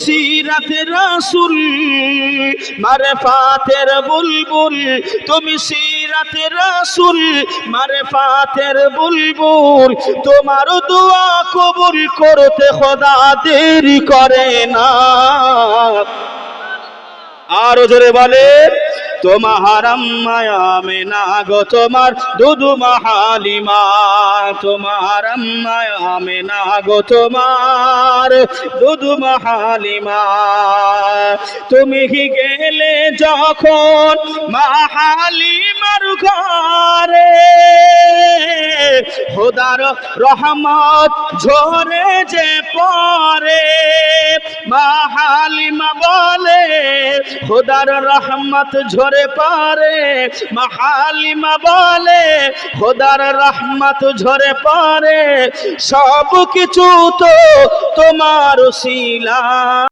সিরাতে রাসূল মারফাতের বুলবুল, তুমি সিরাতে রাসূল মারফাতের বুলবুল, তোমার দোয়া কবুল করতে খোদা দেরি করে না। আরো জোরে বলে, তোমার আম্মা আমেনা গো তোমার দুধু হালিমা, তোমার আম্মা আমেনা গো তোমার দুধু হালিমা। তুমি গেলে যখন মা হালিমার ঘরে, খোদার রহমত ঝরে যে পড়ে, মা হালিমা বলে খোদার রহমত ঝরে পড়ে, মা হালিমা বলে খোদার রহমত ঝরে পড়ে, সব কিছু তো তোমার উসিলা।